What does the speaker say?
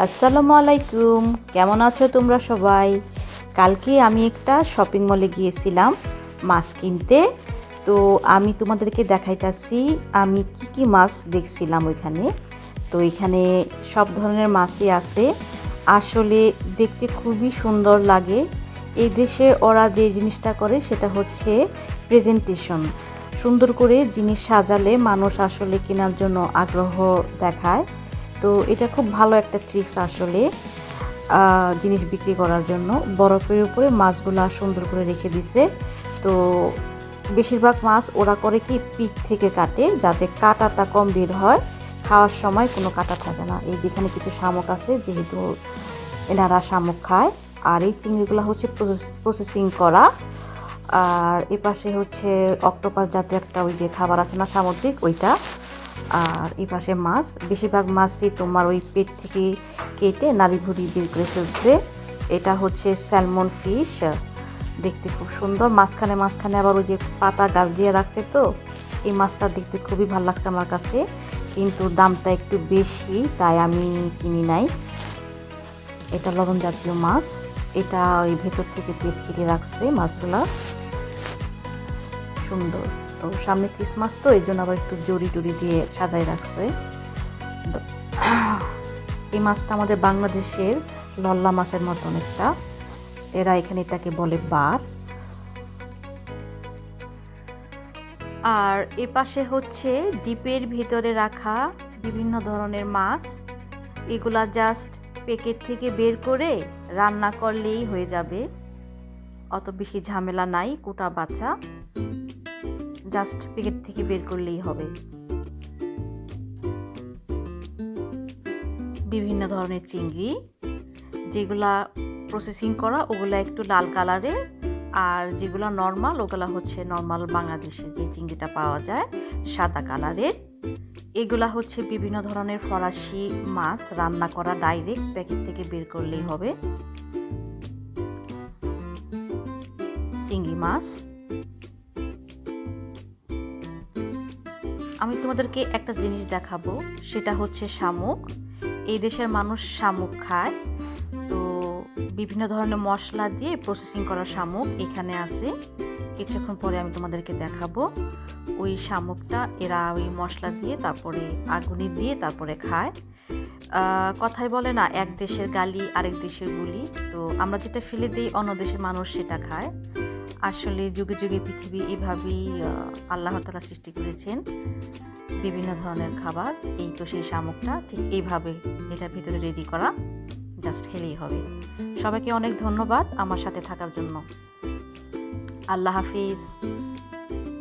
আসসালামু আলাইকুম, কেমন আছো তোমরা সবাই? কালকে আমি একটা শপিং মলে গিয়েছিলাম মাছ কিনতে। তো আমি তোমাদেরকে দেখাইতাছি আমি কি মাছ দেখছিলাম ওইখানে। তো এখানে সব ধরনের মাছই আছে। আসলে দেখতে খুবই সুন্দর লাগে। এই দেশে ওরা যে জিনিসটা করে সেটা হচ্ছে প্রেজেন্টেশন। সুন্দর করে জিনিস সাজালে মানুষ আসলে কেনার জন্য আগ্রহ দেখায়। তো এটা খুব ভালো একটা ট্রিক্স আসলে জিনিস বিক্রি করার জন্য। বরফের উপরে মাছগুলো সুন্দর করে রেখে দিছে। তো বেশিরভাগ মাছ ওরা করে কি পিক থেকে কাটে, যাতে কাঁটাটা কম বের হয়, খাওয়ার সময় কোনো কাঁটা থাকে না। এই যেখানে কিছু শামুক আছে, যেহেতু এনারা শামুক খায়। আর এই চিংড়িগুলো হচ্ছে প্রসেসিং করা। আর এপাশে হচ্ছে অক্টোপাস জাতীয় একটা ওই যে খাবার আছে না সামুদ্রিক, ওইটা। আর এই পাশে মাছ, বেশিরভাগ মাছই তোমার ওই পেট থেকে কেটে নাড়ি ভুড়ি বের করে ফেলছে। এটা হচ্ছে স্যালমন ফিশ, দেখতে খুব সুন্দর। মাঝখানে আবার ওই যে পাতা গাছ দিয়ে রাখছে। তো এই মাছটা দেখতে খুবই ভালো লাগছে আমার কাছে, কিন্তু দামটা একটু বেশি, তাই আমি কিনি নাই। এটা লবণ জাতীয় মাছ। এটা ওই ভেতর থেকে পেট কেটে রাখছে মাছগুলা, সুন্দর। তো সামনে ক্রিসমাস, তো এই জন্য আবার একটু জড়ি টড়ি দিয়ে সাজায় রাখছে। এই মাছটা আমাদের বাংলাদেশের লল্লা মাছের মতন একটা, এরা এখানে এটাকে বলে বার। আর এ পাশে হচ্ছে ডিপের ভিতরে রাখা বিভিন্ন ধরনের মাছ। এগুলা জাস্ট প্যাকেট থেকে বের করে রান্না করলেই হয়ে যাবে, অত বেশি ঝামেলা নাই কোটা বাছা, জাস্ট প্যাকেট থেকে বের করলেই হবে। বিভিন্ন ধরনের চিংড়ি, যেগুলা প্রসেসিং করা ওগুলা একটু লাল কালারের, আর যেগুলো নর্মাল ওগুলা হচ্ছে নর্মাল বাংলাদেশে যে চিংড়িটা পাওয়া যায় সাদা কালারের। এগুলা হচ্ছে বিভিন্ন ধরনের ফরাসি মাছ, রান্না করা, ডাইরেক্ট প্যাকেট থেকে বের করলেই হবে। চিংড়ি মাছ। আমি তোমাদেরকে একটা জিনিস দেখাবো, সেটা হচ্ছে শামুক। এই দেশের মানুষ শামুক খায়। তো বিভিন্ন ধরনের মশলা দিয়ে প্রসেসিং করা শামুক এখানে আছে। কিছুক্ষণ পরে আমি তোমাদেরকে দেখাবো ওই শামুকটা এরা ওই মশলা দিয়ে, তারপরে আগুনে দিয়ে তারপরে খায়। কথায় বলে না, এক দেশের গালি আরেক দেশের বুলি। তো আমরা যেটা ফেলে দিই অন্য দেশের মানুষ সেটা খায়। আসলে যুগে যুগে পৃথিবী এভাবেই আল্লাহ তাআলা সৃষ্টি করেছেন বিভিন্ন ধরনের খাবার। এই তো সেই শামুকটা ঠিক এইভাবে এটার ভিতরে রেডি করা, জাস্ট খেলেই হবে। সবাইকে অনেক ধন্যবাদ আমার সাথে থাকার জন্য। আল্লাহ হাফিজ।